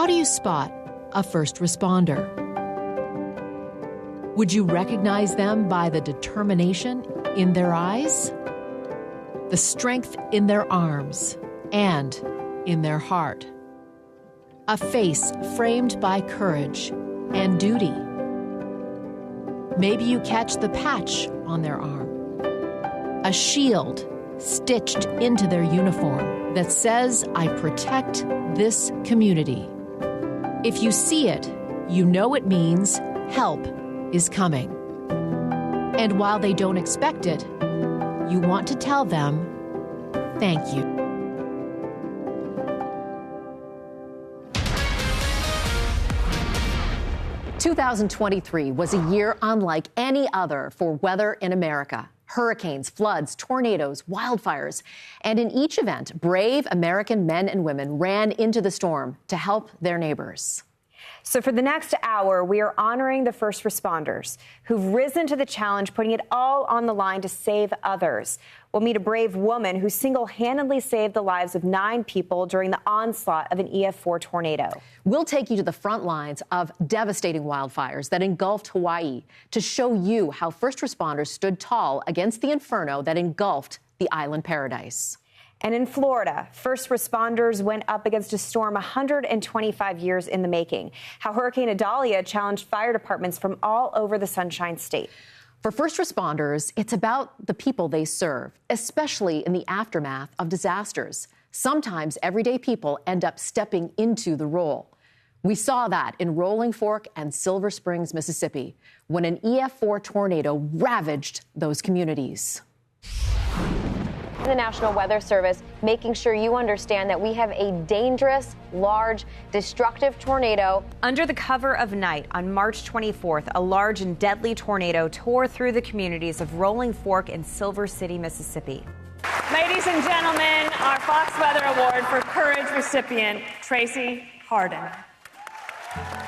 How do you spot a first responder? Would you recognize them by the determination in their eyes, the strength in their arms, and in their heart? A face framed by courage and duty. Maybe you catch the patch on their arm, a shield stitched into their uniform that says, "I protect this community." If you see it, you know it means help is coming. And while they don't expect it, you want to tell them, thank you. "2023 was a year unlike any other for weather in America. Hurricanes, floods, tornadoes, wildfires. And in each event, brave American men and women ran into the storm to help their neighbors. So for the next hour, we are honoring the first responders who've risen to the challenge, putting it all on the line to save others. We'll meet a brave woman who single-handedly saved the lives of 9 people during the onslaught of an EF4 tornado. We'll take you to the front lines of devastating wildfires that engulfed Hawaii to show you how first responders stood tall against the inferno that engulfed the island paradise. And in Florida, first responders went up against a storm 125 years in the making. How Hurricane Idalia challenged fire departments from all over the Sunshine State. For first responders, it's about the people they serve, especially in the aftermath of disasters. Sometimes everyday people end up stepping into the role. We saw that in Rolling Fork and Silver Springs, Mississippi, when an EF4 tornado ravaged those communities. The National Weather Service making sure you understand that we have a dangerous, large, destructive tornado. Under the cover of night on March 24th, a large and deadly tornado tore through the communities of Rolling Fork and Silver City, Mississippi. Ladies and gentlemen, our Fox Weather Award for Courage recipient, Tracy Harden.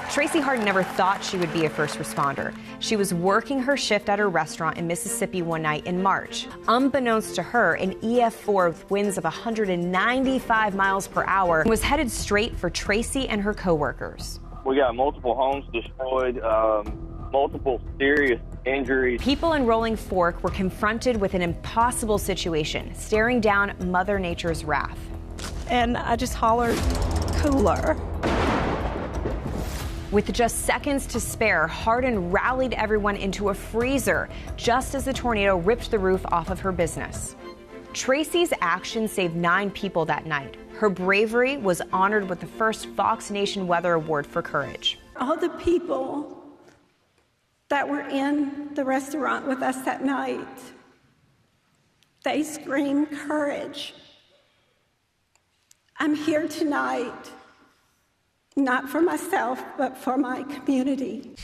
Tracy Harden never thought she would be a first responder. She was working her shift at her restaurant in Mississippi one night in March. Unbeknownst to her, an EF4 with winds of 195 miles per hour was headed straight for Tracy and her coworkers. We got multiple homes destroyed, multiple serious injuries. People in Rolling Fork were confronted with an impossible situation, staring down Mother Nature's wrath. And I just hollered, "Cooler." With just seconds to spare, Harden rallied everyone into a freezer just as the tornado ripped the roof off of her business. Tracy's actions saved 9 people that night. Her bravery was honored with the first Fox Nation Weather Award for courage. All the people that were in the restaurant with us that night, they screamed courage. I'm here tonight, not for myself, but for my community.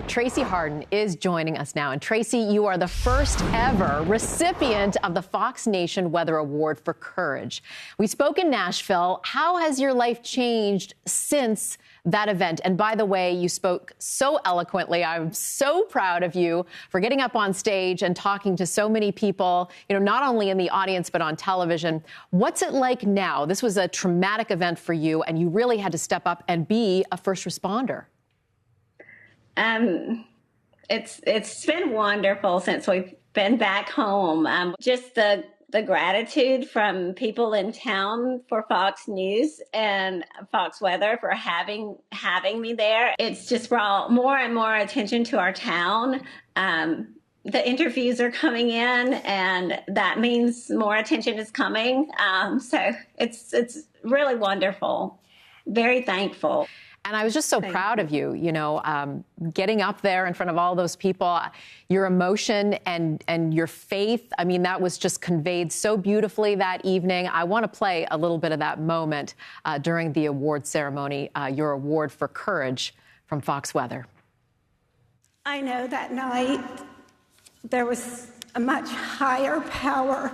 Tracy Harden is joining us now. And Tracy, you are the first ever recipient of the Fox Nation Weather Award for Courage. We spoke in Nashville. How has your life changed since that event? And by the way, you spoke so eloquently. I'm so proud of you for getting up on stage and talking to so many people, not only in the audience, but on television. What's it like now? This was a traumatic event for you, and you really had to step up and be a first responder. It's been wonderful since we've been back home. Just the gratitude from people in town for Fox News and Fox Weather for having me there. It's just brought more and more attention to our town. The interviews are coming in, and that means more attention is coming. So it's really wonderful. Very thankful. And I was just so proud of you, getting up there in front of all those people, your emotion and your faith. I mean, that was just conveyed so beautifully that evening. I want to play a little bit of that moment during the award ceremony, your award for courage from Fox Weather. I know that night there was a much higher power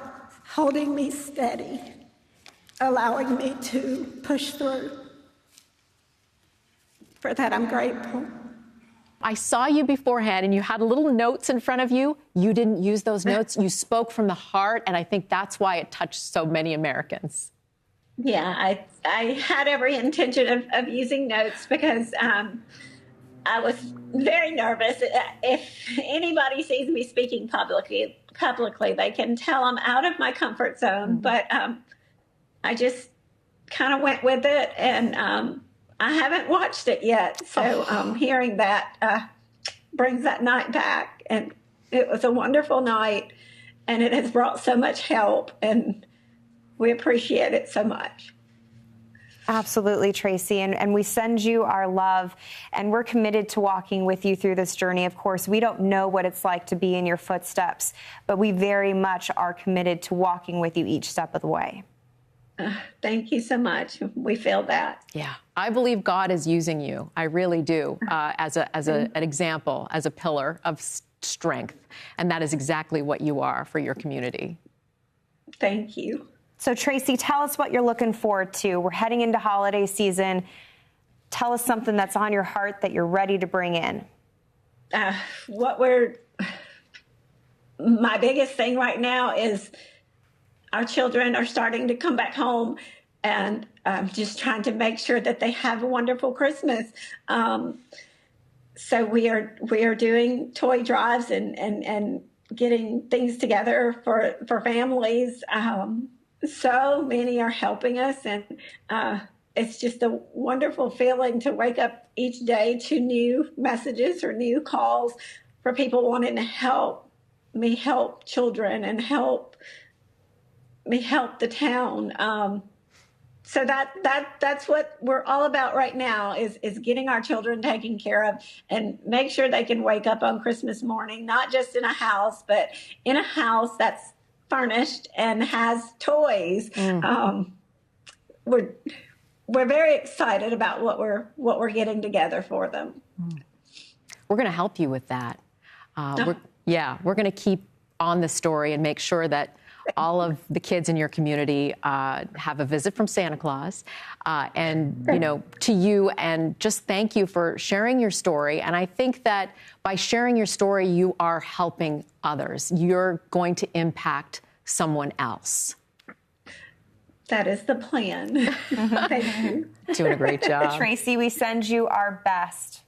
holding me steady, allowing me to push through. For that, I'm grateful. I saw you beforehand, and you had little notes in front of you. You didn't use those notes. You spoke from the heart, and I think that's why it touched so many Americans. Yeah, I had every intention of using notes because I was very nervous. If anybody sees me speaking publicly, they can tell I'm out of my comfort zone. But I just kind of went with it, and I haven't watched it yet. So hearing that brings that night back, and it was a wonderful night, and it has brought so much help, and we appreciate it so much. Absolutely, Tracy. And we send you our love, and we're committed to walking with you through this journey. Of course, we don't know what it's like to be in your footsteps, but we very much are committed to walking with you each step of the way. Thank you so much. We feel that. Yeah, I believe God is using you. I really do, as an example, as a pillar of strength. And that is exactly what you are for your community. Thank you. So, Tracy, tell us what you're looking forward to. We're heading into holiday season. Tell us something that's on your heart that you're ready to bring in. My biggest thing right now is our children are starting to come back home, and I'm just trying to make sure that they have a wonderful Christmas. So we are doing toy drives and getting things together for families. So many are helping us, and it's just a wonderful feeling to wake up each day to new messages or new calls for people wanting to help me help children and help me help the town. So that's what we're all about right now is getting our children taken care of and make sure they can wake up on Christmas morning, not just in a house, but in a house that's furnished and has toys. We're very excited about what we're getting together for them. We're going to help you with that. We're going to keep on the story and make sure that all of the kids in your community have a visit from Santa Claus, and to you, and just thank you for sharing your story. And I think that by sharing your story, you are helping others. You're going to impact someone else. That is the plan. Thank you. Doing a great job. Tracy, we send you our best.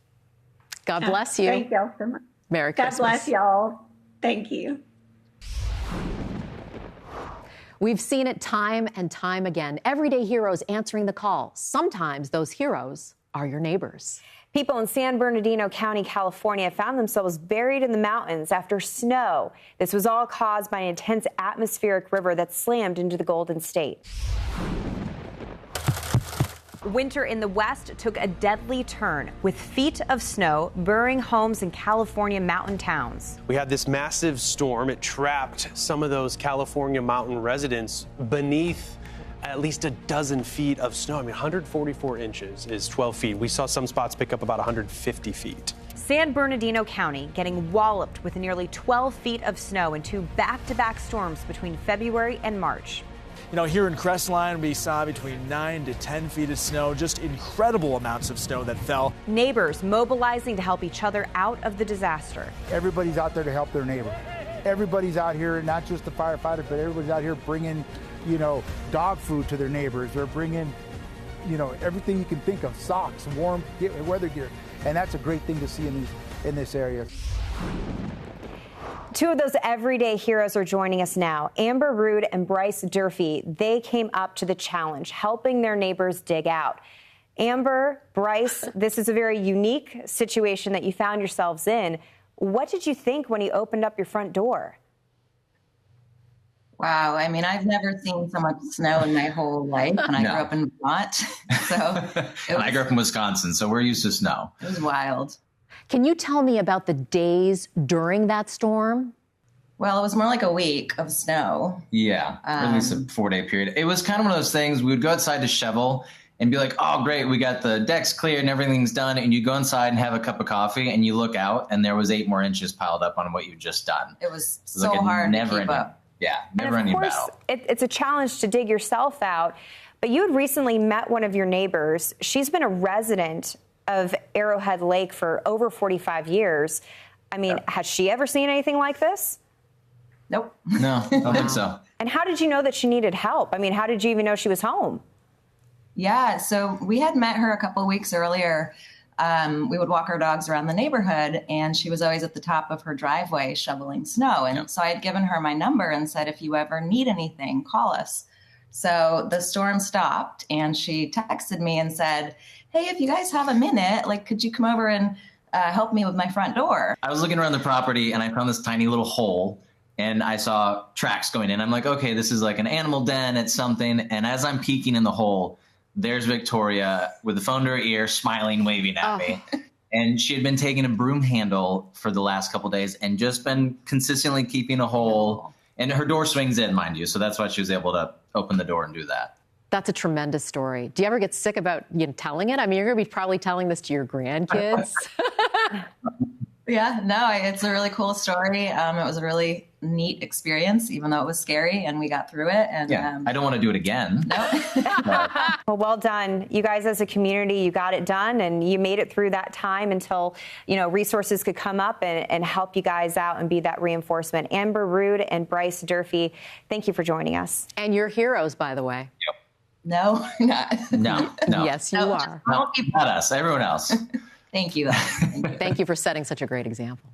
God bless you. Thank y'all so much. Merry Christmas. God bless y'all. Thank you. We've seen it time and time again. Everyday heroes answering the call. Sometimes those heroes are your neighbors. People in San Bernardino County, California, found themselves buried in the mountains after snow. This was all caused by an intense atmospheric river that slammed into the Golden State. Winter in the West took a deadly turn, with feet of snow burying homes in California mountain towns. We had this massive storm. It trapped some of those California mountain residents beneath at least a dozen feet of snow. I mean, 144 inches is 12 feet. We saw some spots pick up about 150 feet. San Bernardino County getting walloped with nearly 12 feet of snow in two back-to-back storms between February and March. You know, here in Crestline, we saw between 9 to 10 feet of snow, just incredible amounts of snow that fell. Neighbors mobilizing to help each other out of the disaster. Everybody's out there to help their neighbor. Everybody's out here, not just the firefighters, but everybody's out here bringing, dog food to their neighbors. They're bringing, everything you can think of, socks, warm weather gear. And that's a great thing to see in this area. Two of those everyday heroes are joining us now. Amber Rood and Bryce Durfee, they came up to the challenge, helping their neighbors dig out. Amber, Bryce, this is a very unique situation that you found yourselves in. What did you think when you opened up your front door? Wow, I mean, I've never seen so much snow in my whole life, and I grew up in Vermont. I grew up in Wisconsin, so we're used to snow. It was wild. Can you tell me about the days during that storm? Well, it was more like a week of snow. Yeah, at least a 4-day period. It was kind of one of those things, we would go outside to shovel and be like, oh, great, we got the decks cleared and everything's done. And you go inside and have a cup of coffee and you look out and there was 8 more inches piled up on what you'd just done. It was so hard to keep up. Yeah, never ending battle. It's a challenge to dig yourself out. But you had recently met one of your neighbors. She's been a resident of Arrowhead Lake for over 45 years. I mean, has she ever seen anything like this? Nope. No, I don't think so. And how did you know that she needed help? I mean, how did you even know she was home? Yeah, so we had met her a couple of weeks earlier. We would walk our dogs around the neighborhood, and she was always at the top of her driveway shoveling snow. And so I had given her my number and said, if you ever need anything, call us. So the storm stopped, and she texted me and said, hey, if you guys have a minute, like, could you come over and help me with my front door? I was looking around the property, and I found this tiny little hole, and I saw tracks going in. I'm like, okay, this is like an animal den. It's something. And as I'm peeking in the hole, there's Victoria with the phone to her ear, smiling, waving at me. And she had been taking a broom handle for the last couple of days and just been consistently keeping a hole. And her door swings in, mind you. So that's why she was able to open the door and do that. That's a tremendous story. Do you ever get sick about telling it? I mean, you're going to be probably telling this to your grandkids. Yeah, no, it's a really cool story. It was a really neat experience, even though it was scary, and we got through it. And I don't want to do it again. No. Well done. You guys as a community, you got it done, and you made it through that time until, resources could come up and help you guys out and be that reinforcement. Amber Rood and Bryce Durfee, thank you for joining us. And you're heroes, by the way. Yep. No, not. No. Yes, you are. Not us, everyone else. Thank you. Thank you for setting such a great example.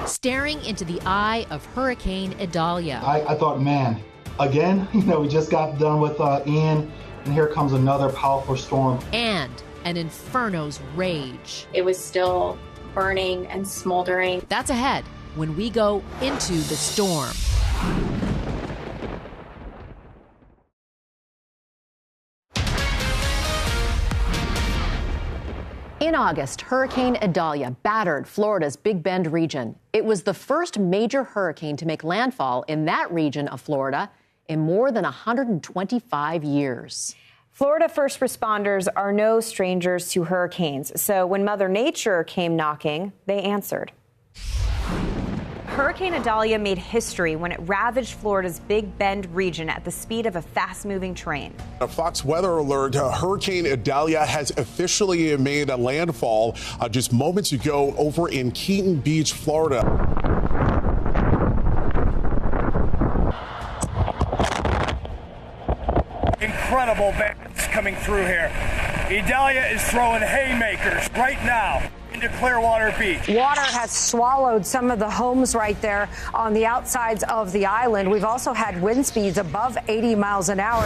Staring into the eye of Hurricane Idalia. I thought, man, again, we just got done with Ian, and here comes another powerful storm. And an inferno's rage. It was still burning and smoldering. That's ahead when we go into the storm. In August, Hurricane Idalia battered Florida's Big Bend region. It was the first major hurricane to make landfall in that region of Florida in more than 125 years. Florida first responders are no strangers to hurricanes, so when Mother Nature came knocking, they answered. Hurricane Idalia made history when it ravaged Florida's Big Bend region at the speed of a fast-moving train. A Fox weather alert, Hurricane Idalia has officially made a landfall just moments ago over in Keaton Beach, Florida. Incredible winds coming through here. Idalia is throwing haymakers right now into Clearwater Beach. Water has swallowed some of the homes right there on the outsides of the island. We've also had wind speeds above 80 miles an hour.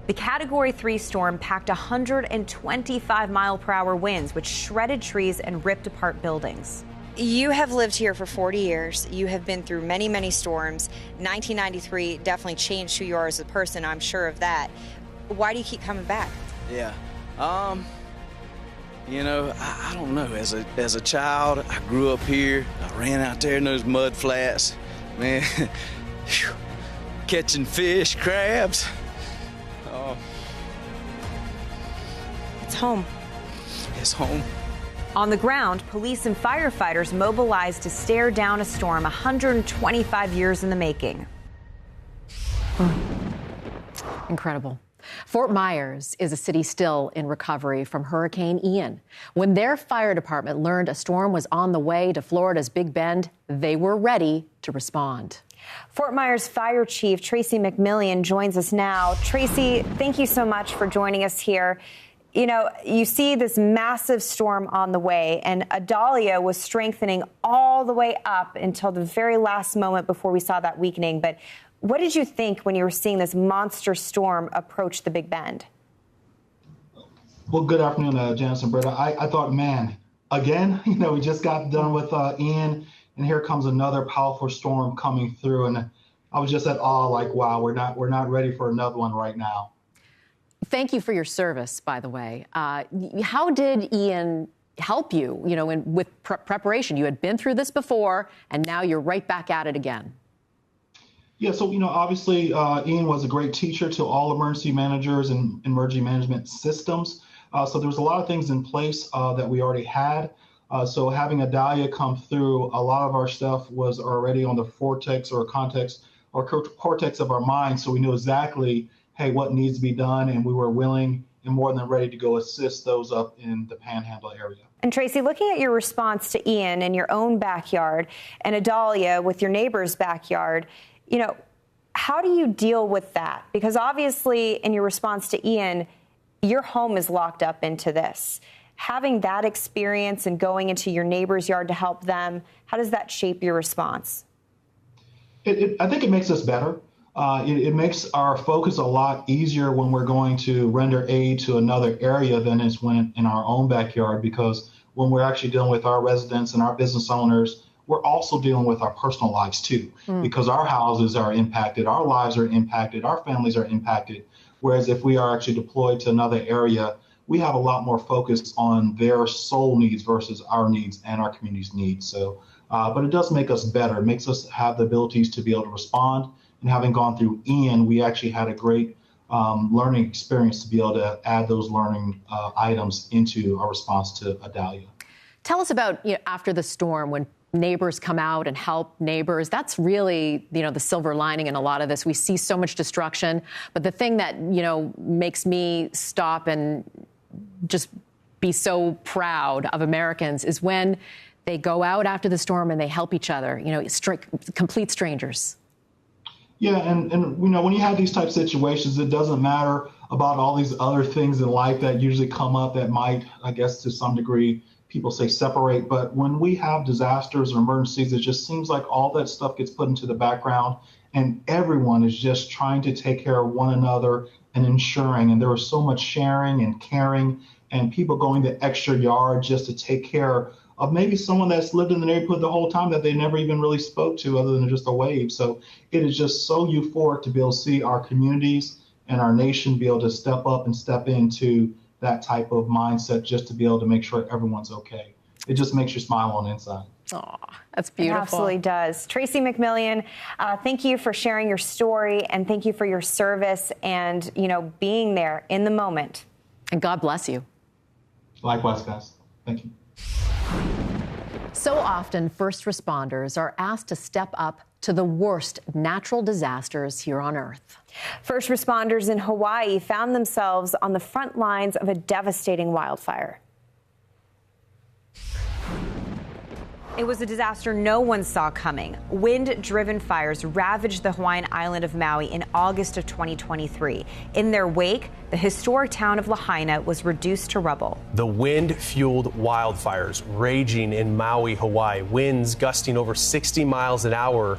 The Category 3 storm packed 125-mile-per-hour winds, which shredded trees and ripped apart buildings. You have lived here for 40 years. You have been through many, many storms. 1993 definitely changed who you are as a person, I'm sure of that. Why do you keep coming back? Yeah. I don't know. As a child, I grew up here. I ran out there in those mud flats. Man, catching fish, crabs. It's home. It's home. On the ground, police and firefighters mobilized to stare down a storm 125 years in the making. Incredible. Fort Myers is a city still in recovery from Hurricane Ian. When their fire department learned a storm was on the way to Florida's Big Bend, they were ready to respond. Fort Myers Fire Chief Tracy McMillian joins us now. Tracy, thank you so much for joining us here. You see this massive storm on the way, and Idalia was strengthening all the way up until the very last moment before we saw that weakening. But what did you think when you were seeing this monster storm approach the Big Bend? Well, good afternoon, Janice and Britta. I thought, man, again, we just got done with Ian, and here comes another powerful storm coming through. And I was just at awe, like, wow, we're not ready for another one right now. Thank you for your service, by the way. How did Ian help you, with preparation? You had been through this before, and now you're right back at it again. Yeah, so, obviously, Ian was a great teacher to all emergency managers and emergency management systems. So there was a lot of things in place that we already had. So having Idalia come through, a lot of our stuff was already on the cortex of our mind. So we knew exactly, hey, what needs to be done. And we were willing and more than ready to go assist those up in the Panhandle area. And Tracy, looking at your response to Ian in your own backyard and Idalia with your neighbor's backyard, how do you deal with that? Because obviously in your response to Ian, your home is locked up into this. Having that experience and going into your neighbor's yard to help them, how does that shape your response? I think it makes us better. It makes our focus a lot easier when we're going to render aid to another area than it's when in our own backyard, because when we're actually dealing with our residents and our business owners, we're also dealing with our personal lives too, because our houses are impacted, our lives are impacted, our families are impacted. Whereas if we are actually deployed to another area, we have a lot more focus on their sole needs versus our needs and our community's needs. So, but it does make us better. It makes us have the abilities to be able to respond. And having gone through Ian, we actually had a great learning experience to be able to add those learning items into our response to Idalia. Tell us about after the storm, when neighbors come out and help neighbors. That's really, the silver lining in a lot of this. We see so much destruction, but the thing that, makes me stop and just be so proud of Americans is when they go out after the storm and they help each other, complete strangers. Yeah, and when you have these type of situations, it doesn't matter about all these other things in life that usually come up that might, I guess, to some degree, people say separate. But when we have disasters or emergencies, it just seems like all that stuff gets put into the background and everyone is just trying to take care of one another and ensuring. And there was so much sharing and caring and people going the extra yard just to take care of maybe someone that's lived in the neighborhood the whole time that they never even really spoke to other than just a wave. So it is just so euphoric to be able to see our communities and our nation be able to step up and step into that type of mindset just to be able to make sure everyone's okay. It just makes you smile on the inside. Oh, that's beautiful. It absolutely does. Tracy McMillian, thank you for sharing your story and thank you for your service and, being there in the moment. And God bless you. Likewise, guys. Thank you. So often, first responders are asked to step up to the worst natural disasters here on Earth. First responders in Hawaii found themselves on the front lines of a devastating wildfire. It was a disaster no one saw coming. Wind-driven fires ravaged the Hawaiian island of Maui in August of 2023. In their wake, the historic town of Lahaina was reduced to rubble. The wind-fueled wildfires raging in Maui, Hawaii, winds gusting over 60 miles an hour,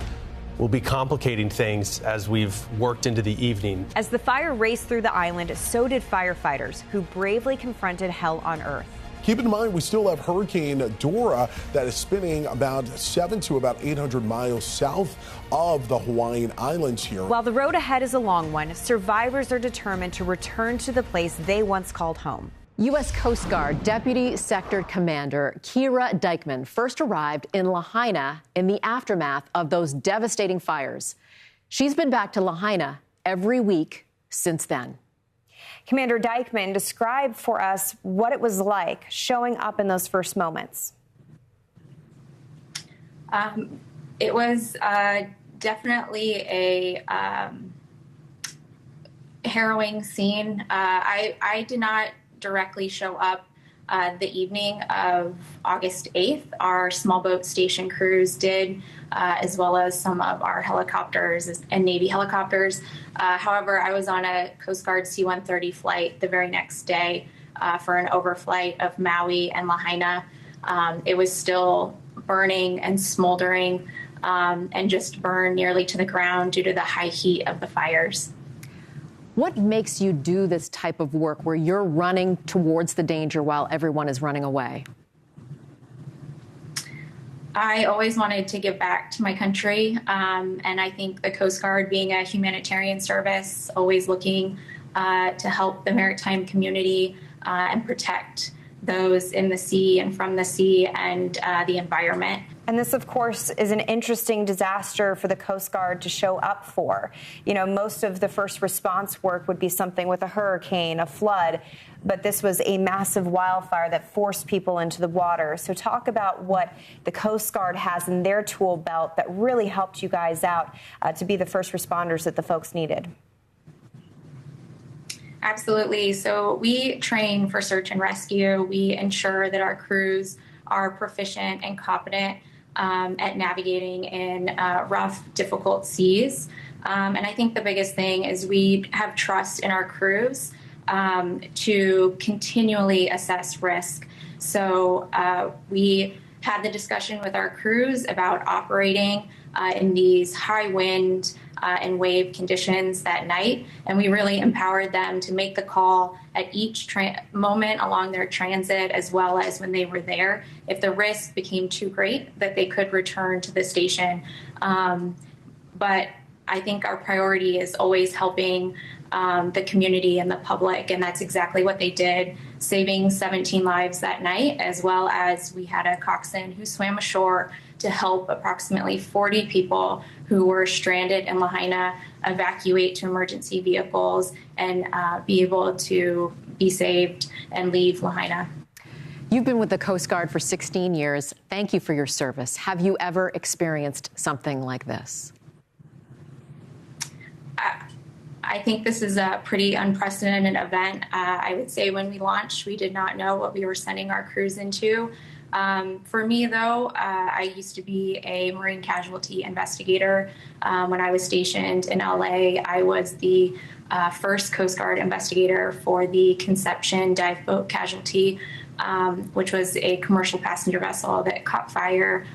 will be complicating things as we've worked into the evening. As the fire raced through the island, so did firefighters who bravely confronted hell on Earth. Keep in mind, we still have Hurricane Dora that is spinning about 700 to about 800 miles south of the Hawaiian Islands here. While the road ahead is a long one, survivors are determined to return to the place they once called home. U.S. Coast Guard Deputy Sector Commander Kira Dykeman first arrived in Lahaina in the aftermath of those devastating fires. She's been back to Lahaina every week since then. Commander Dykeman, describe for us what it was like showing up in those first moments. It was definitely a harrowing scene. I did not directly show up the evening of August 8th. Our small boat station crews did, as well as some of our helicopters and Navy helicopters. However, I was on a Coast Guard C-130 flight the very next day for an overflight of Maui and Lahaina. It was still burning and smoldering and just burned nearly to the ground due to the high heat of the fires. What makes you do this type of work where you're running towards the danger while everyone is running away? I always wanted to give back to my country, and I think the Coast Guard, being a humanitarian service, always looking to help the maritime community and protect those in the sea and from the sea and the environment. And this, of course, is an interesting disaster for the Coast Guard to show up for. Most of the first response work would be something with a hurricane, a flood, but this was a massive wildfire that forced people into the water. So talk about what the Coast Guard has in their tool belt that really helped you guys out to be the first responders that the folks needed. Absolutely. So we train for search and rescue. We ensure that our crews are proficient and competent at navigating in rough, difficult seas. And I think the biggest thing is we have trust in our crews to continually assess risk. So we had the discussion with our crews about operating in these high wind and wave conditions that night, and we really empowered them to make the call at each moment along their transit, as well as when they were there, if the risk became too great, that they could return to the station. But I think our priority is always helping the community and the public, and that's exactly what they did, saving 17 lives that night, as well as we had a coxswain who swam ashore to help approximately 40 people who were stranded in Lahaina evacuate to emergency vehicles and be able to be saved and leave Lahaina. You've been with the Coast Guard for 16 years. Thank you for your service. Have you ever experienced something like this? I think this is a pretty unprecedented event. I would say when we launched, we did not know what we were sending our crews into. For me, though, I used to be a marine casualty investigator. When I was stationed in LA, I was the first Coast Guard investigator for the Conception dive boat casualty, which was a commercial passenger vessel that caught fire,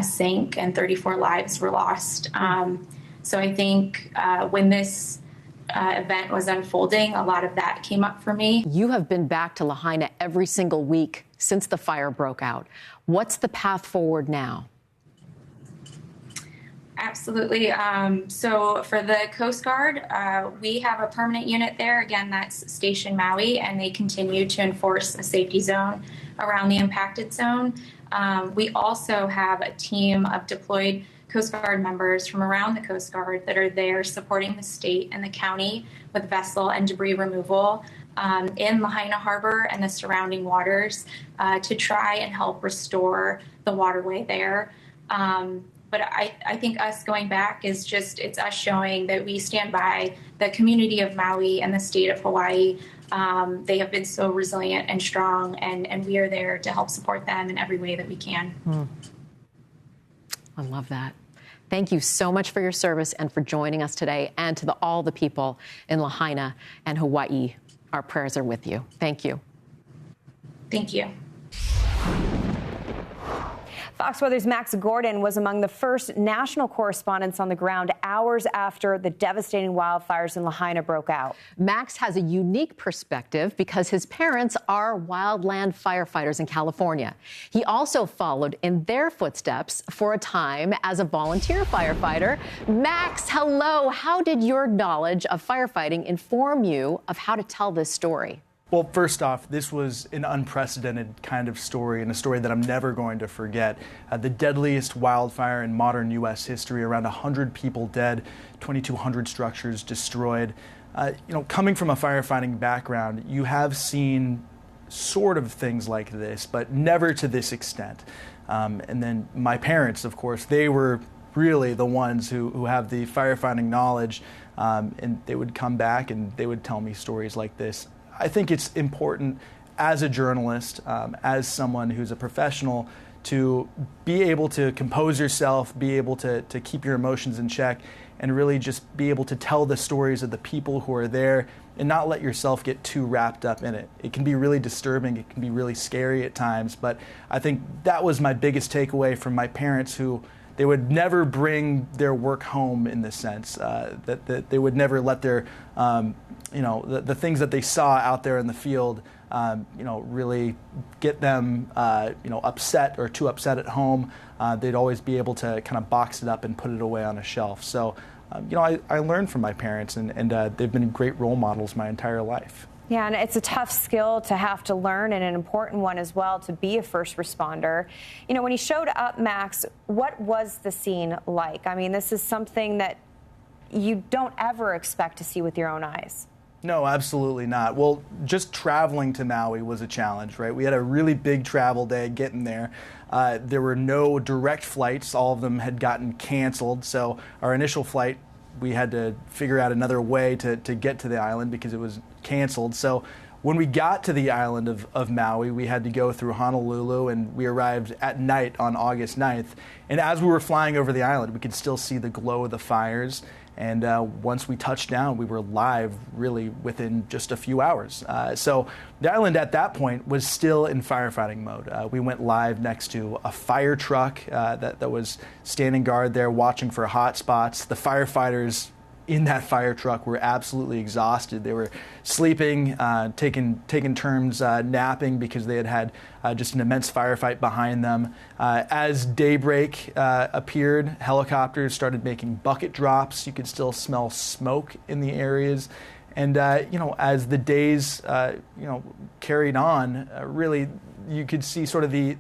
sank, and 34 lives were lost. So I think when this event was unfolding, a lot of that came up for me. You have been back to Lahaina every single week since the fire broke out. What's the path forward now? Absolutely. So for the Coast Guard, we have a permanent unit there. Again, that's Station Maui, and they continue to enforce a safety zone around the impacted zone. We also have a team of deployed Coast Guard members from around the Coast Guard that are there supporting the state and the county with vessel and debris removal in Lahaina Harbor and the surrounding waters to try and help restore the waterway there. But I think us going back is just, it's us showing that we stand by the community of Maui and the state of Hawaii. They have been so resilient and strong, and we are there to help support them in every way that we can. I love that. Thank you so much for your service and for joining us today, and to all the people in Lahaina and Hawaii. Our prayers are with you. Thank you. Thank you. Fox Weather's Max Gordon was among the first national correspondents on the ground hours after the devastating wildfires in Lahaina broke out. Max has a unique perspective because his parents are wildland firefighters in California. He also followed in their footsteps for a time as a volunteer firefighter. Max, hello. How did your knowledge of firefighting inform you of how to tell this story? Well, first off, this was an unprecedented kind of story, and a story that I'm never going to forget. The deadliest wildfire in modern U.S. history, around 100 people dead, 2,200 structures destroyed. Coming from a firefighting background, you have seen sort of things like this, but never to this extent. And then my parents, of course, they were really the ones who have the firefighting knowledge, and they would come back and they would tell me stories like this. I think it's important as a journalist, as someone who's a professional, to be able to compose yourself, be able to keep your emotions in check, and really just be able to tell the stories of the people who are there and not let yourself get too wrapped up in it. It can be really disturbing, it can be really scary at times, but I think that was my biggest takeaway from my parents, who they would never bring their work home, in the sense that they would never let their, the things that they saw out there in the field, really get them, upset or too upset at home. They'd always be able to kind of box it up and put it away on a shelf. So, I learned from my parents, and they've been great role models my entire life. Yeah, and it's a tough skill to have to learn, and an important one as well, to be a first responder. When you showed up, Max, what was the scene like? I mean, this is something that you don't ever expect to see with your own eyes. No, absolutely not. Well, just traveling to Maui was a challenge, right? We had a really big travel day getting there. There were no direct flights. All of them had gotten canceled. So our initial flight we had to figure out another way to get to the island because it was canceled. So when we got to the island of Maui, we had to go through Honolulu, and we arrived at night on August 9th. And as we were flying over the island, we could still see the glow of the fires. And once we touched down, we were live really within just a few hours. So the island at that point was still in firefighting mode. We went live next to a fire truck that was standing guard there watching for hot spots. The firefighters in that fire truck were absolutely exhausted. They were sleeping, taking turns napping because they had just an immense firefight behind them. As daybreak appeared, helicopters started making bucket drops. You could still smell smoke in the areas. And, as the days, carried on, really you could see sort of the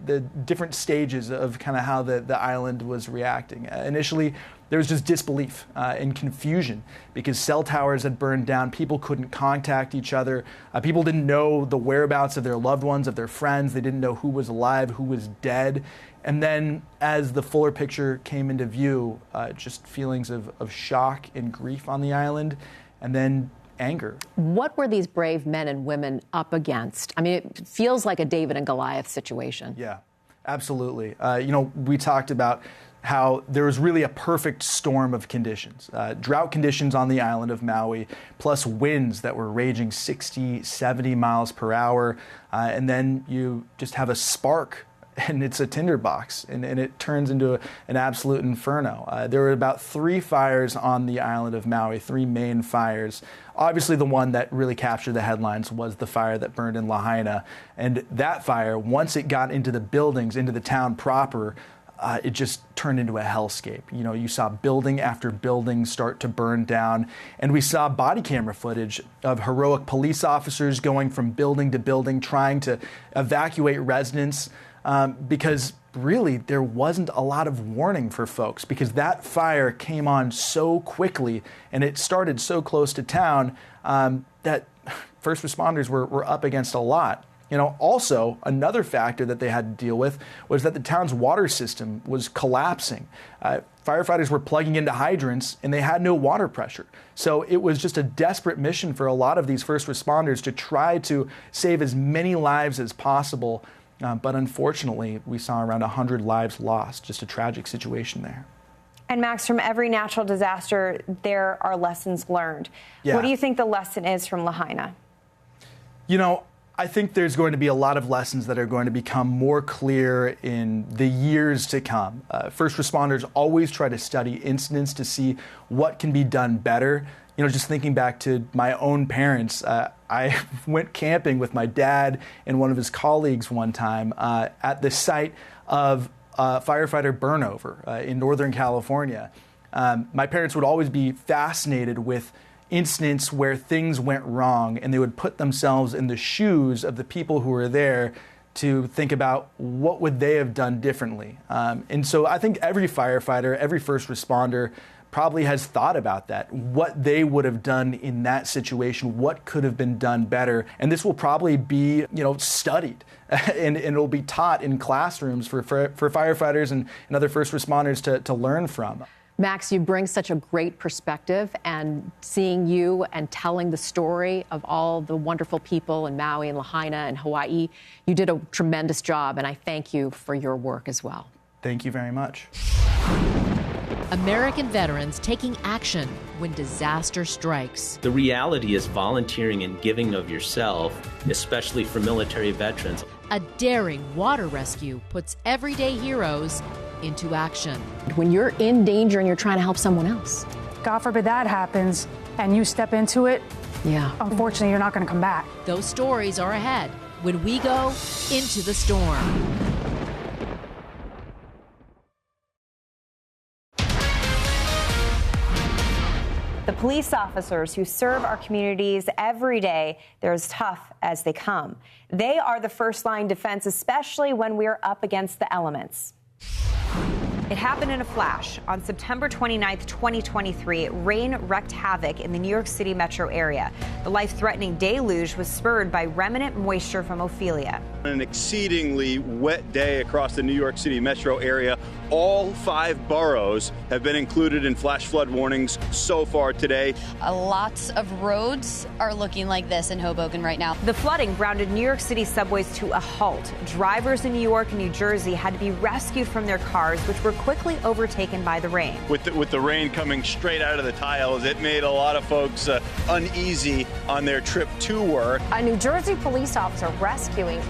different stages of kind of how the island was reacting. Initially, there was just disbelief and confusion because cell towers had burned down. People couldn't contact each other. People didn't know the whereabouts of their loved ones, of their friends. They didn't know who was alive, who was dead. And then as the fuller picture came into view, just feelings of shock and grief on the island, and then anger. What were these brave men and women up against? I mean, it feels like a David and Goliath situation. Yeah, absolutely. We talked about how there was really a perfect storm of conditions. Drought conditions on the island of Maui, plus winds that were raging 60, 70 miles per hour. And then you just have a spark, and it's a tinderbox, and it turns into an absolute inferno. There were about 3 fires on the island of Maui, 3 main fires. Obviously, the one that really captured the headlines was the fire that burned in Lahaina. And that fire, once it got into the buildings, into the town proper, it just turned into a hellscape. You saw building after building start to burn down, and we saw body camera footage of heroic police officers going from building to building, trying to evacuate residents, because really there wasn't a lot of warning for folks, because that fire came on so quickly and it started so close to town that first responders were up against a lot. Also, another factor that they had to deal with was that the town's water system was collapsing. Firefighters were plugging into hydrants, and they had no water pressure. So it was just a desperate mission for a lot of these first responders to try to save as many lives as possible. But unfortunately, we saw around 100 lives lost. Just a tragic situation there. And Max, from every natural disaster, there are lessons learned. Yeah. What do you think the lesson is from Lahaina? I think there's going to be a lot of lessons that are going to become more clear in the years to come. First responders always try to study incidents to see what can be done better. Just thinking back to my own parents, I went camping with my dad and one of his colleagues one time at the site of firefighter burnover in Northern California. My parents would always be fascinated with incidents where things went wrong, and they would put themselves in the shoes of the people who were there to think about what would they have done differently. And so I think every firefighter, every first responder probably has thought about that, what they would have done in that situation, what could have been done better. And this will probably be, studied and it'll be taught in classrooms for firefighters and other first responders to learn from. Max, you bring such a great perspective, and seeing you and telling the story of all the wonderful people in Maui and Lahaina and Hawaii, you did a tremendous job, and I thank you for your work as well. Thank you very much. American veterans taking action when disaster strikes. The reality is volunteering and giving of yourself, especially for military veterans. A daring water rescue puts everyday heroes into action. When you're in danger and you're trying to help someone else. God forbid that happens and you step into it. Yeah. Unfortunately, you're not going to come back. Those stories are ahead when we go into the storm. The police officers who serve our communities every day, they're as tough as they come. They are the first line defense, especially when we're up against the elements. It happened in a flash. On September 29th, 2023, rain wreaked havoc in the New York City metro area. The life-threatening deluge was spurred by remnant moisture from Ophelia. An exceedingly wet day across the New York City metro area. All 5 boroughs have been included in flash flood warnings so far today. Lots of roads are looking like this in Hoboken right now. The flooding grounded New York City subways to a halt. Drivers in New York and New Jersey had to be rescued from their cars, which were quickly overtaken by the rain. With the rain coming straight out of the tiles, it made a lot of folks uneasy on their trip to work. A New Jersey police officer rescuing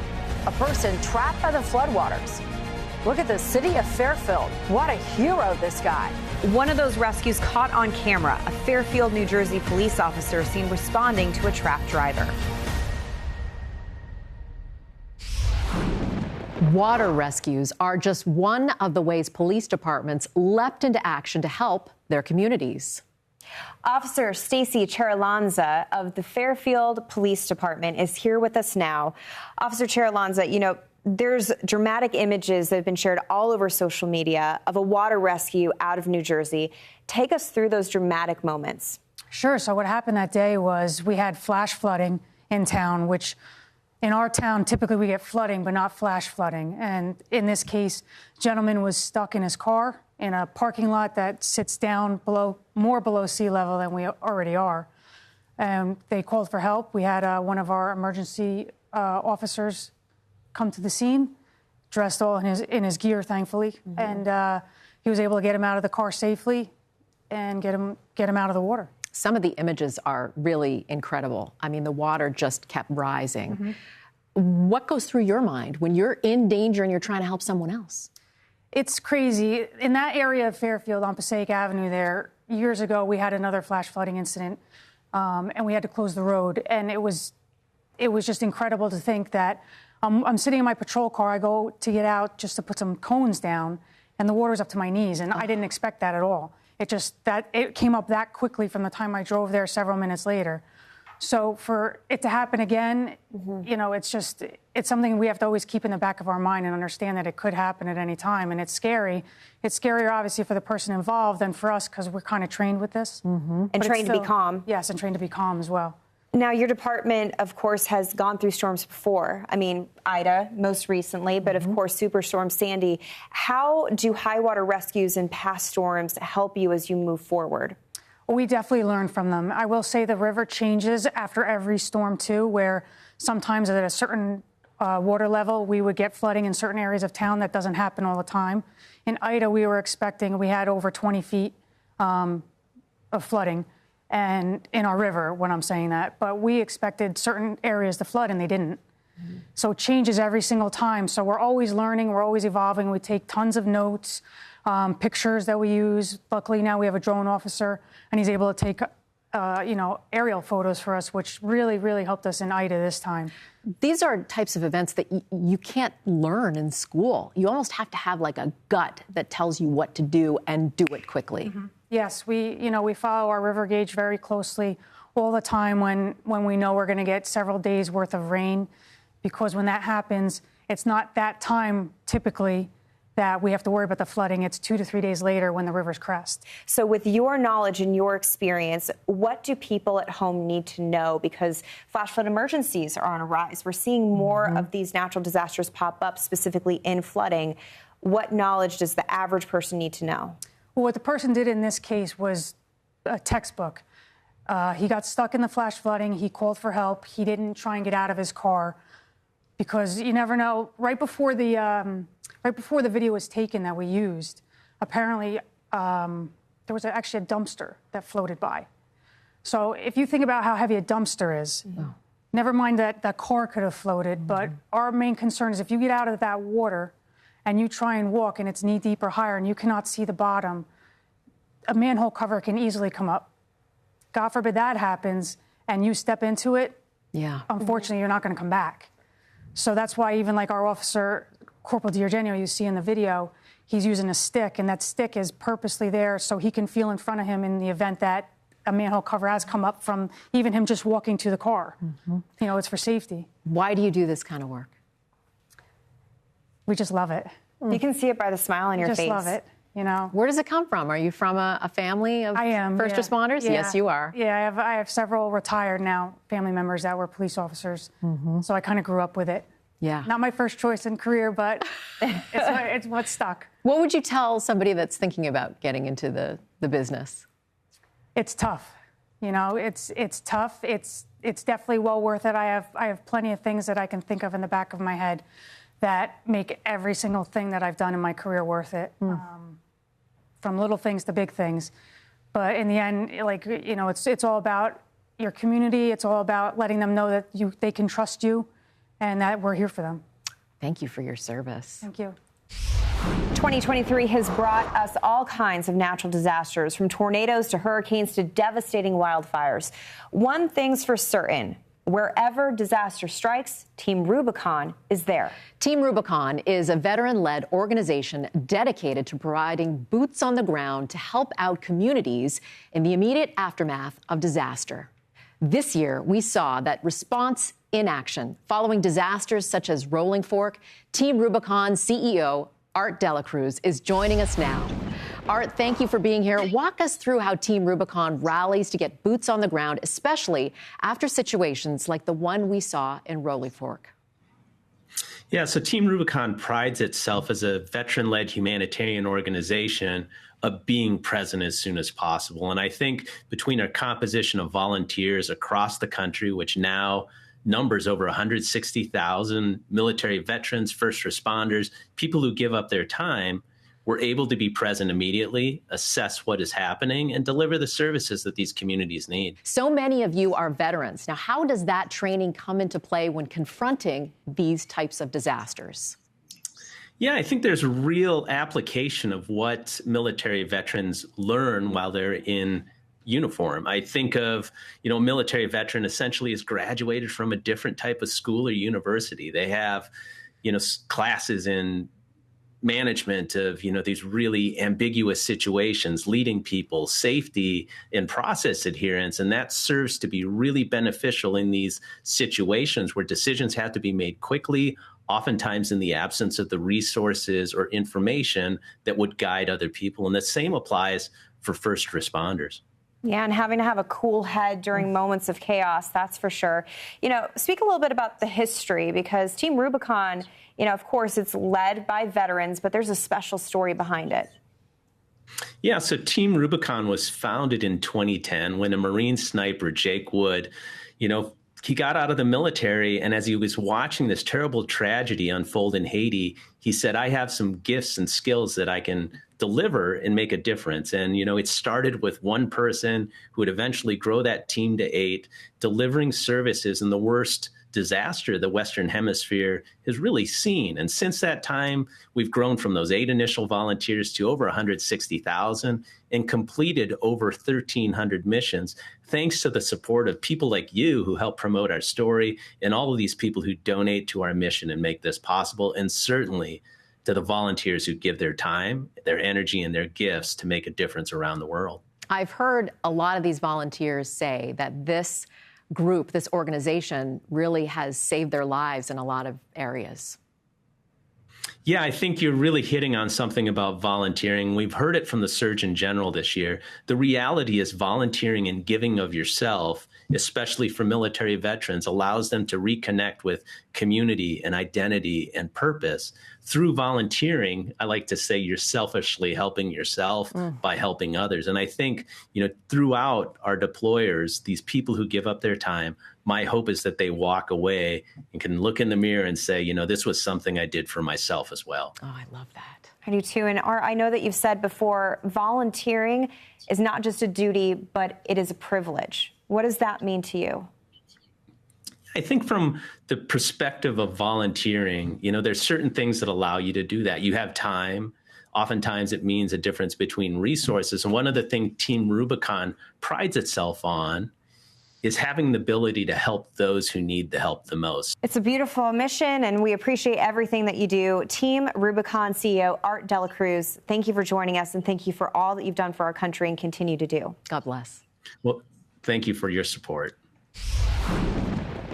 a person trapped by the floodwaters. Look at the city of Fairfield. What a hero, this guy. One of those rescues caught on camera. A Fairfield, New Jersey police officer seen responding to a trapped driver. Water rescues are just one of the ways police departments leapt into action to help their communities. Officer Stacy Charalanza of the Fairfield Police Department is here with us now. Officer Charalanza, there's dramatic images that have been shared all over social media of a water rescue out of New Jersey. Take us through those dramatic moments. Sure. So what happened that day was we had flash flooding in town, which in our town, typically we get flooding, but not flash flooding. And in this case, a gentleman was stuck in his car in a parking lot that sits down more below sea level than we already are. And they called for help. We had one of our emergency officers come to the scene, dressed all in his gear, thankfully, and he was able to get him out of the car safely and get him out of the water. Some of the images are really incredible. I mean, the water just kept rising. What goes through your mind when you're in danger and you're trying to help someone else? It's crazy. In that area of Fairfield on Passaic Avenue there, years ago, we had another flash flooding incident, and we had to close the road. And it was just incredible to think that I'm sitting in my patrol car. I go to get out just to put some cones down, and the water's up to my knees, and I didn't expect that at all. It came up that quickly from the time I drove there several minutes later. So for it to happen again, it's something we have to always keep in the back of our mind and understand that it could happen at any time. And it's scary. It's scarier, obviously, for the person involved than for us because we're kind of trained with this. And trained to be calm. Yes, and trained to be calm as well. Now, your department, of course, has gone through storms before. I mean, Ida most recently, but of course, Superstorm Sandy. How do high water rescues in past storms help you as you move forward? Well, we definitely learn from them. I will say the river changes after every storm, too, where sometimes at a certain water level, we would get flooding in certain areas of town. That doesn't happen all the time. In Ida, we had over 20 feet of flooding. And in our river, when I'm saying that, but we expected certain areas to flood and they didn't. So it changes every single time. So we're always learning, we're always evolving. We take tons of notes, pictures that we use. Luckily now we have a drone officer and he's able to take, aerial photos for us, which really, really helped us in Ida this time. These are types of events that you can't learn in school. You almost have to have like a gut that tells you what to do and do it quickly. Yes, we follow our river gauge very closely all the time when we know we're going to get several days worth of rain, because when that happens, it's not that time typically that we have to worry about the flooding. It's 2 to 3 days later when the rivers crest. So with your knowledge and your experience, what do people at home need to know? Because flash flood emergencies are on a rise. We're seeing more of these natural disasters pop up, specifically in flooding. What knowledge does the average person need to know? Well, what the person did in this case was a textbook. He got stuck in the flash flooding. He called for help. He didn't try and get out of his car because you never know. Right before the video was taken that we used, apparently there was actually a dumpster that floated by. So if you think about how heavy a dumpster is, never mind that that car could have floated, but our main concern is if you get out of that water and you try and walk and it's knee deep or higher and you cannot see the bottom, a manhole cover can easily come up. God forbid that happens and you step into it, unfortunately, you're not going to come back. So that's why even like our officer, Corporal D'Eugenio, you see in the video, he's using a stick, and that stick is purposely there so he can feel in front of him in the event that a manhole cover has come up from even him just walking to the car. It's for safety. Why do you do this kind of work? We just love it. You can see it by the smile on your face. We just love it, Where does it come from? Are you from a family of first responders? Yeah. Yes, you are. Yeah, I have several retired now family members that were police officers, so I kind of grew up with it. Yeah. Not my first choice in career, but it's what's stuck. What would you tell somebody that's thinking about getting into the business? It's tough. You know, it's tough. It's definitely well worth it. I have plenty of things that I can think of in the back of my head that make every single thing that I've done in my career worth it. From little things to big things. But in the end, like, you know, it's all about your community. It's all about letting them know that they can trust you and that we're here for them. Thank you for your service. Thank you. 2023 has brought us all kinds of natural disasters, from tornadoes to hurricanes to devastating wildfires. One thing's for certain. Wherever disaster strikes, Team Rubicon is there. Team Rubicon is a veteran-led organization dedicated to providing boots on the ground to help out communities in the immediate aftermath of disaster. This year, we saw that response in action. Following disasters such as Rolling Fork, Team Rubicon CEO Art Delacruz is joining us now. Art, thank you for being here. Walk us through how Team Rubicon rallies to get boots on the ground, especially after situations like the one we saw in Rolling Fork. Yeah, so Team Rubicon prides itself as a veteran-led humanitarian organization of being present as soon as possible. And I think between our composition of volunteers across the country, which now numbers over 160,000 military veterans, first responders, people who give up their time, we're able to be present immediately, assess what is happening, and deliver the services that these communities need. So many of you are veterans. Now, how does that training come into play when confronting these types of disasters? Yeah, I think there's real application of what military veterans learn while they're in uniform. I think of, a military veteran essentially has graduated from a different type of school or university. They have, classes in management of, these really ambiguous situations, leading people, safety and process adherence. And that serves to be really beneficial in these situations where decisions have to be made quickly, oftentimes in the absence of the resources or information that would guide other people. And the same applies for first responders. Yeah, and having to have a cool head during moments of chaos, that's for sure. Speak a little bit about the history, because Team Rubicon, of course, it's led by veterans, but there's a special story behind it. Yeah, so Team Rubicon was founded in 2010 when a Marine sniper, Jake Wood, he got out of the military, and as he was watching this terrible tragedy unfold in Haiti, he said, I have some gifts and skills that I can deliver and make a difference. And, it started with one person who would eventually grow that team to 8, delivering services in the worst disaster the Western Hemisphere has really seen. And since that time, we've grown from those 8 initial volunteers to over 160,000 and completed over 1,300 missions, thanks to the support of people like you who help promote our story, and all of these people who donate to our mission and make this possible, and certainly to the volunteers who give their time, their energy, and their gifts to make a difference around the world. I've heard a lot of these volunteers say that this group, this organization, really has saved their lives in a lot of areas. Yeah, I think you're really hitting on something about volunteering. We've heard it from the Surgeon General this year. The reality is volunteering and giving of yourself, especially for military veterans, allows them to reconnect with community and identity and purpose. Through volunteering, I like to say you're selfishly helping yourself by helping others. And I think, throughout our deployers, these people who give up their time, my hope is that they walk away and can look in the mirror and say, this was something I did for myself as well. Oh, I love that. I do too. And Art, I know that you've said before, volunteering is not just a duty, but it is a privilege. What does that mean to you? I think from the perspective of volunteering, there's certain things that allow you to do that. You have time. Oftentimes it means a difference between resources. And one of the things Team Rubicon prides itself on is having the ability to help those who need the help the most. It's a beautiful mission, and we appreciate everything that you do. Team Rubicon CEO Art Delacruz, thank you for joining us, and thank you for all that you've done for our country and continue to do. God bless. Well, thank you for your support.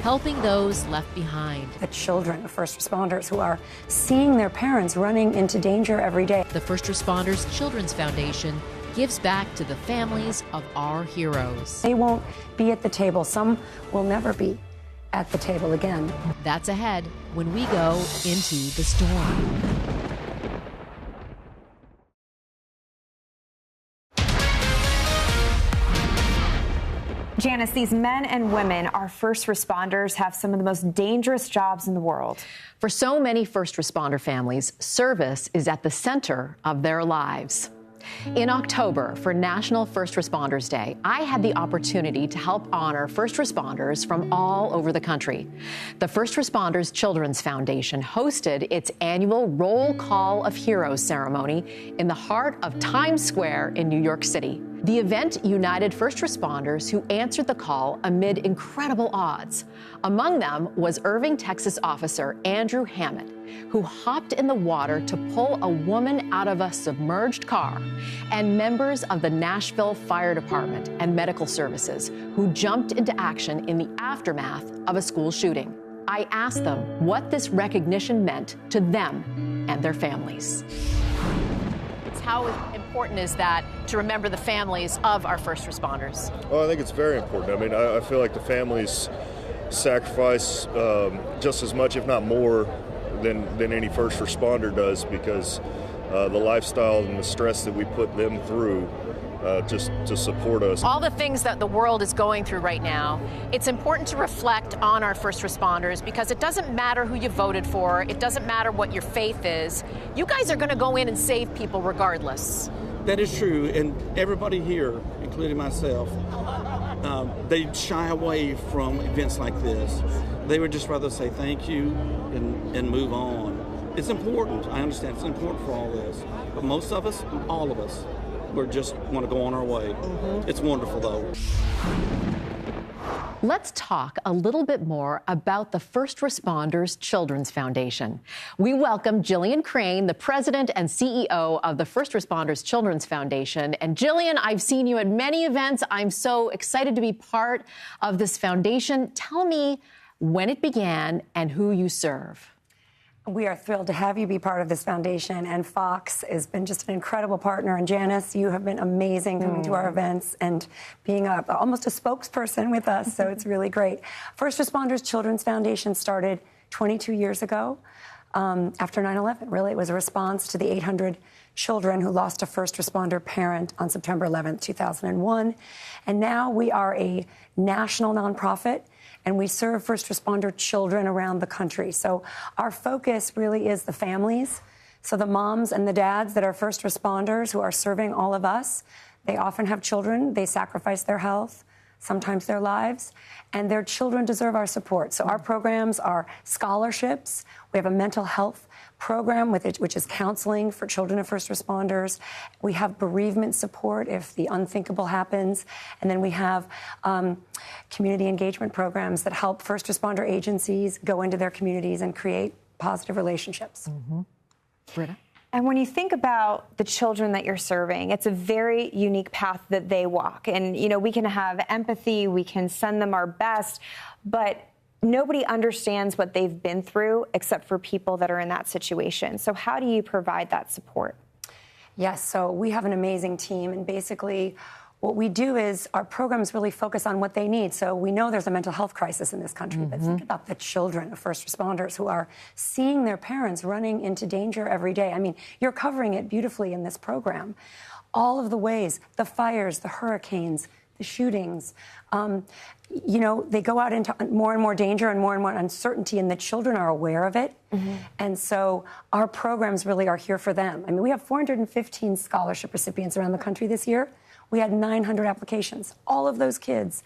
Helping those left behind. The children of first responders who are seeing their parents running into danger every day. The First Responders Children's Foundation gives back to the families of our heroes. They won't be at the table. Some will never be. at the table again. That's ahead when we go into the storm. Janice, these men and women, our first responders, have some of the most dangerous jobs in the world. For so many first responder families, service is at the center of their lives. In October, for National First Responders Day, I had the opportunity to help honor first responders from all over the country. The First Responders Children's Foundation hosted its annual Roll Call of Heroes ceremony in the heart of Times Square in New York City. The event united first responders who answered the call amid incredible odds. Among them was Irving, Texas officer Andrew Hammett, who hopped in the water to pull a woman out of a submerged car, and members of the Nashville Fire Department and Medical Services who jumped into action in the aftermath of a school shooting. I asked them what this recognition meant to them and their families. How important is that to remember the families of our first responders? Well, I think it's very important. I mean, I feel like the families sacrifice just as much, if not more, than any first responder does, because the lifestyle and the stress that we put them through just to support us. All the things that the world is going through right now, it's important to reflect on our first responders, because it doesn't matter who you voted for, it doesn't matter what your faith is. You guys are going to go in and save people regardless. That is true, and everybody here, including myself, they shy away from events like this. They would just rather say thank you and move on. It's important. I understand it's important for all this. But most of us, all of us, we just want to go on our way. It's wonderful, though. Let's talk a little bit more about the First Responders Children's Foundation. We welcome Jillian Crane, the president and CEO of the First Responders Children's Foundation. And Jillian, I've seen you at many events. I'm so excited to be part of this foundation. Tell me when it began and who you serve. We are thrilled to have you be part of this foundation, and Fox has been just an incredible partner. And Janice, you have been amazing coming to our events and being almost a spokesperson with us, so it's really great. First Responders Children's Foundation started 22 years ago after 9/11. Really, it was a response to the 800 children who lost a first responder parent on September 11th, 2001. And now we are a national nonprofit, and we serve first responder children around the country. So our focus really is the families. So the moms and the dads that are first responders who are serving all of us, they often have children. They sacrifice their health, sometimes their lives, and their children deserve our support. So our programs are scholarships. We have a mental health program which is counseling for children of first responders. We have bereavement support if the unthinkable happens. And then we have community engagement programs that help first responder agencies go into their communities and create positive relationships. Britta? And when you think about the children that you're serving, it's a very unique path that they walk. And, you know, we can have empathy, we can send them our best, but nobody understands what they've been through except for people that are in that situation. So how do you provide that support? Yes, so we have an amazing team, and basically what we do is our programs really focus on what they need. So we know there's a mental health crisis in this country, but think about the children of first responders who are seeing their parents running into danger every day. I mean, you're covering it beautifully in this program. All of the ways, the fires, the hurricanes, the shootings, you know, they go out into more and more danger and more uncertainty, and the children are aware of it. And so our programs really are here for them. I mean, we have 415 scholarship recipients around the country this year. We had 900 applications. All of those kids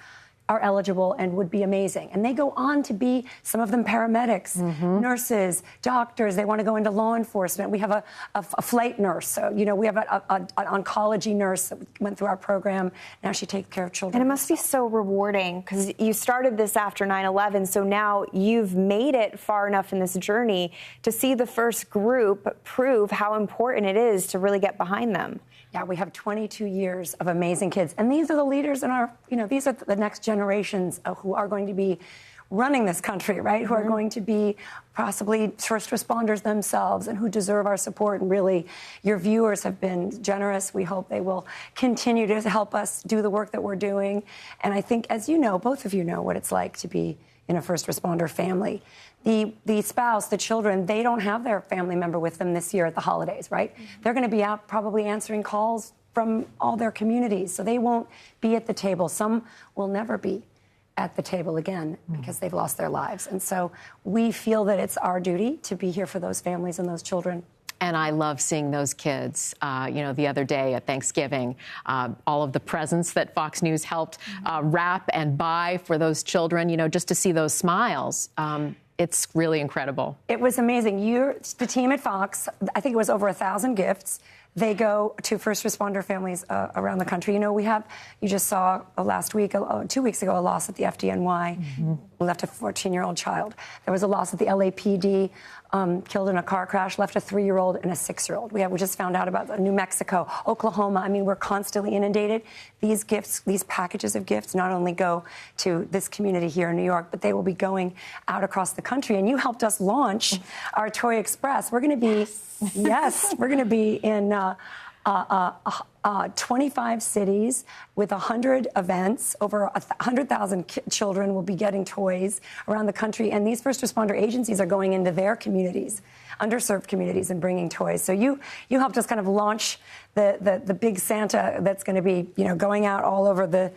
are eligible and would be amazing. And they go on to be, some of them paramedics, nurses, doctors. They want to go into law enforcement. We have a flight nurse. So, you know, we have an oncology nurse that went through our program. Now she takes care of children. And it must be so rewarding, because you started this after 9/11, so now you've made it far enough in this journey to see the first group prove how important it is to really get behind them. Yeah, we have 22 years of amazing kids. And these are the leaders in our, you know, these are the next generations who are going to be running this country, right? Who are going to be possibly first responders themselves and who deserve our support. And really, your viewers have been generous. We hope they will continue to help us do the work that we're doing. And I think, as you know, both of you know what it's like to be in a first responder family. The spouse, the children, they don't have their family member with them this year at the holidays, right? They're going to be out probably answering calls from all their communities, so they won't be at the table. Some will never be at the table again because they've lost their lives. And so we feel that it's our duty to be here for those families and those children. And I love seeing those kids. The other day at Thanksgiving, all of the presents that Fox News helped wrap and buy for those children, just to see those smiles. It's really incredible. It was amazing. The team at Fox, I think it was over 1,000 gifts. They go to first responder families around the country. You just saw last week, 2 weeks ago, a loss at the FDNY. Left a 14-year-old child. There was a loss at the LAPD, killed in a car crash, left a 3-year-old and a 6-year-old. We just found out about New Mexico, Oklahoma. I mean, we're constantly inundated. These gifts, these packages of gifts not only go to this community here in New York, but they will be going out across the country. And you helped us launch our Toy Express. We're going to be, we're going to be in 25 cities with 100 events. Over 100,000 children will be getting toys around the country. And these first responder agencies are going into their communities, underserved communities, and bringing toys. So you helped us kind of launch the big Santa that's going to be, going out all over the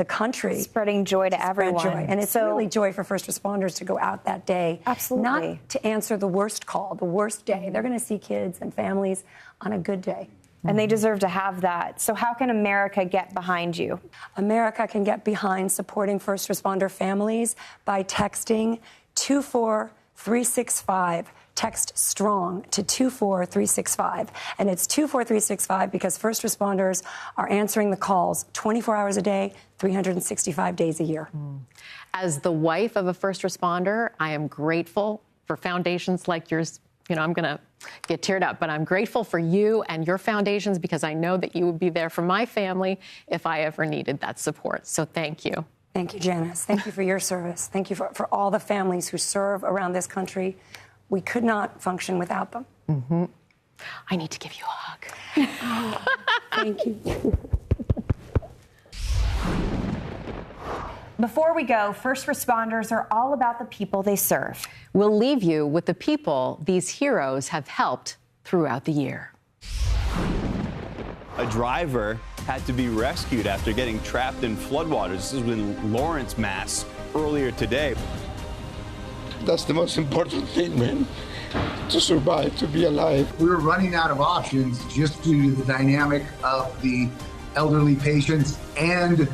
country. Spreading joy to everyone. Joy. And it's really joy for first responders to go out that day. Absolutely. Not to answer the worst call, the worst day. They're going to see kids and families on a good day. And they deserve to have that. So how can America get behind you? America can get behind supporting first responder families by texting 24365. Text STRONG to 24365. And it's 24365 because first responders are answering the calls 24 hours a day, 365 days a year. As the wife of a first responder, I am grateful for foundations like yours. I'm going to get teared up, but I'm grateful for you and your foundations because I know that you would be there for my family if I ever needed that support. So thank you. Thank you, Janice. Thank you for your service. Thank you for all the families who serve around this country. We could not function without them. I need to give you a hug. Thank you. Before we go, first responders are all about the people they serve. We'll leave you with the people these heroes have helped throughout the year. A driver had to be rescued after getting trapped in floodwaters. This was in Lawrence, Mass. earlier today. That's the most important thing, man. To survive, to be alive. We were running out of options just due to the dynamic of the elderly patients and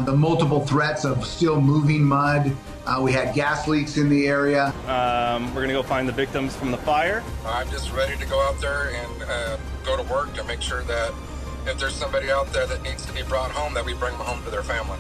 the multiple threats of still moving mud. We had gas leaks in the area. We're going to go find the victims from the fire. I'm just ready to go out there and go to work to make sure that if there's somebody out there that needs to be brought home, that we bring them home to their family.